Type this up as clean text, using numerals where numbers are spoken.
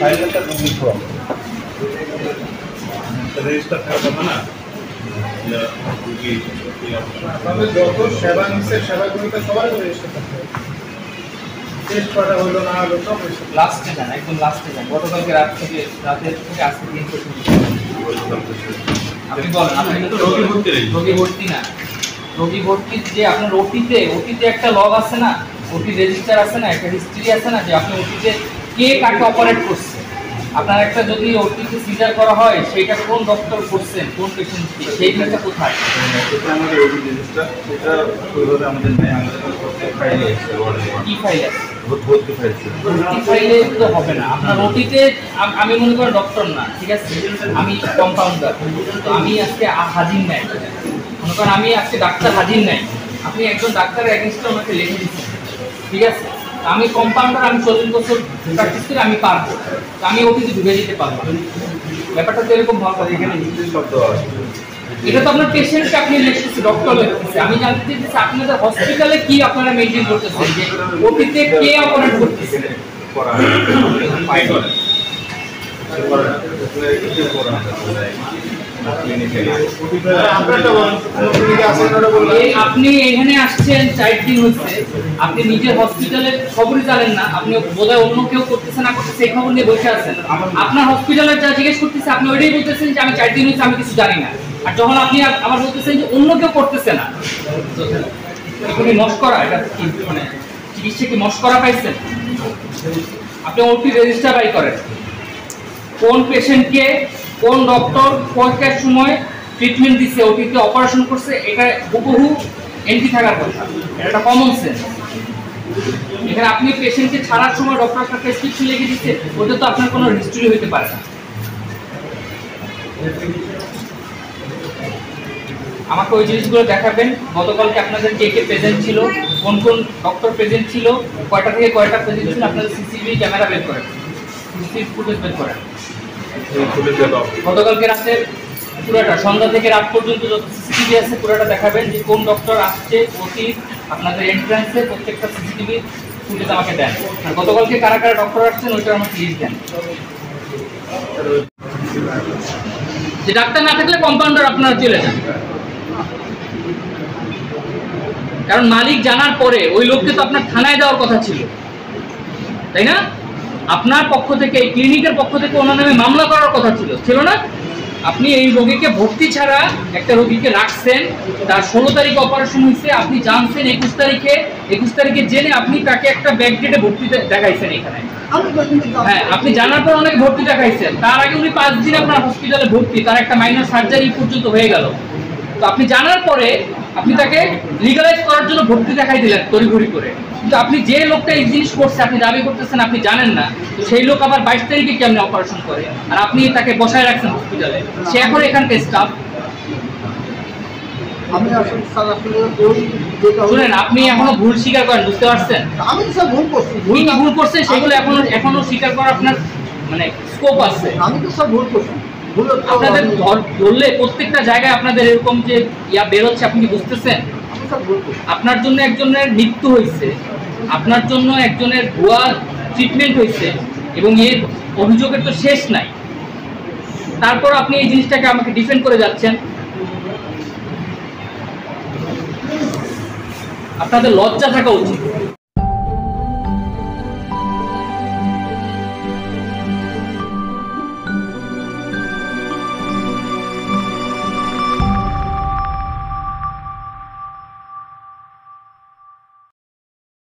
ফাইলটা লিখো রেজিস্টার থাকা না যত সেবা নিচ্ছে সেবাগুলোতে সবার রেজিস্টার থাকতে হবে। টেস্ট করা হলো না হলো সব লাস্টে যান, একদম লাস্টে যান। গতকালকে রাতের থেকে আজকে 3 পর্যন্ত আপনি বলেন, আপনি তো রোগী ভর্তি না, রোগী ভর্তি যে আপনার ওটিতে একটা লগ আছে না, ওটি রেজিস্টার আছে না, একটা হিস্ট্রি আছে না, যে আপনি ওটিতে কে কাকে অপারেট করছে। আপনার একটা যদি ওটিতে সিজার করা হয় সেটা কোন ডক্টর করছেন, কোন পেশেন্টকে, সেই জিনিসটা কোথায়? এটা আমাদের ওটি রেজিস্টার, এটা ওইভাবে আমাদের নেই, আমাদের ফাইলে আছে, কি ফাইল আছে? ভর্তি ফাইল আছে। ভর্তি ফাইলে তো হবে না আপনার ওটিতে। আমি মনে করি ডক্টর না, ঠিক আছে, আমি কম্পাউন্ডার, তো আমি আজকে হাজির নাই, মনে করেন আমি আজকে ডাক্তার হাজির নাই, আপনি একজন ডাক্তারের এগেইনস্টে আমাকে লিখে দিচ্ছেন, ঠিক আছে, আমি কম্পাউন্ডার, আমি 40 বছর প্র্যাকটিস করে আমি পারবো, তো আমি ওটিতে ঢুকে যেতে পারবো। ব্যাপারটা তো এরকম ভাবে এখানে শব্দ আছে, এটা তো আপনার পেশেন্টকে আপনি লিখতেছে, ডক্টর লিখতেছে। আমি জানতে চাইছি আপনাদের হসপিটালে কি আপনারা মেইনটেইন করতেছেন, যে ওটিতে কে অপারেট করতেছে। আপনি এখানে আসছেন 4 দিন হচ্ছে, আপনি নিজের হসপিটালের খবরই জানেন না, আপনি বোধহয় অন্য কেউ করতেছে না করতেছে এই খবর নিয়ে বসে আছেন। আপনার হসপিটালের যা জিজ্ঞেস করতেছে আপনি ওইটাই বলতেছেন যে আমি 4 দিন হচ্ছে আমি কিছু জানি না, আর যখন আপনি আবার বলতেছেন যে অন্য কেউ করতেছে না, এগুলি মস্করা। এটা কি মানে চিকিৎসা কি মস্করা পাইছেন? আপনি ওটি রেজিস্টার বাই করেন, কোন পেশেন্টকে কোন ডক্টর কোনটার সময় ট্রিটমেন্ট দিচ্ছে, ওটিতে অপারেশন করছে, এটা হুবহু এন্ট্রি থাকার কথা, এটা কমন সেন্স। এখানে আপনি পেশেন্টকে ছাড়ার সময় ডক্টর একটা প্রেসক্রিপশন লিখে দিচ্ছে, ওটা তো আপনার কোনো হিস্ট্রি হতে পারে না। আমাকে ওই জিনিসগুলো দেখাবেন, গতকালকে আপনাদের কে কে প্রেজেন্ট ছিল, কোন কোন ডক্টর প্রেজেন্ট ছিল, কয়টা থেকে কয়টা প্রেজেন্ট ছিল, আপনাদের সিসিটিভি ক্যামেরা বের করেন, সিসিটিভি ফুটেজ বের করেন। গতকালকে রাতে পুরোটা সন্ধ্যা থেকে রাত পর্যন্ত যত সিসিটিভি আছে পুরোটা দেখাবেন, যে কোন ডক্টর আসছে, অতি আপনাদের এন্ট্রান্সে প্রত্যেকটা সিসিটিভি ফুটেজ আমাকে দেন। আর গতকালকে কারা কারা ডক্টর আসছেন ওইটা আমাকে লিস্ট দেন। যে ডাক্তার না থাকলে কম্পাউন্ডার আপনারা চলে যান, কারণ মালিক জানার পরে ওই লোককে তো আপনার থানায় দেওয়ার কথা ছিল, তাই না? আপনার পক্ষ থেকে, এই ক্লিনিকের পক্ষ থেকে ওনার নামে মামলা করার কথা ছিল না? আপনি এই রোগীকে ভর্তি ছাড়া একটা রোগীকে রাখছেন, তার 16 তারিখে অপারেশন হয়েছে, আপনি জানছেন 21 তারিখে জেনে আপনি তাকে একটা ব্যাকডেটে ভর্তি দেখাইছেন এখানে। হ্যাঁ, আপনি জানার পর অনেক ভর্তি দেখাইছেন, তার আগে উনি 5 দিন আপনার হসপিটালে ভর্তি, তার একটা মাইনর সার্জারি পর্যন্ত হয়ে গেল। তো আপনি জানার পরে আপনি তাকে লিগালাইজ করার জন্য ভর্তি দেখাই দিলেন তড়িঘড়ি করে, কিন্তু আপনি যে লোকটা এই জিনিস করছে আপনি দাবি করতেছেন আপনি জানেন না, তো সেই লোক আবার 22 তারিখে কেমনে অপারেশন করে, আর আপনি তাকে বসায় রাখছেন হসপিটালে, সে এখন এখানকার স্টাফ। আমি আসলে স্যার আসলে ওই শুনেন, আপনি এখনো ভুল স্বীকার করেন, বুঝতে পারছেন? আমি স্যার ভুল করছি, ভুল করছেন, সেগুলো এখনো স্বীকার করার আপনার মানে স্কোপ আছে। আমি তো স্যার ভুল করছি। আপনাদের ধরলে প্রত্যেকটা জায়গায় আপনাদের এরকম যে বেরোচ্ছে, আপনি কি বুঝতেছেন? আপনার জন্য একজনের মৃত্যু হয়েছে, আপনার জন্য একজনের ভুয়া ট্রিটমেন্ট হয়েছে, এবং এর অভিযোগের তো শেষ নাই, তারপর আপনি এই জিনিসটাকে আমাকে ডিফেন্ড করে যাচ্ছেন। আপনাদের লজ্জা থাকা উচিত।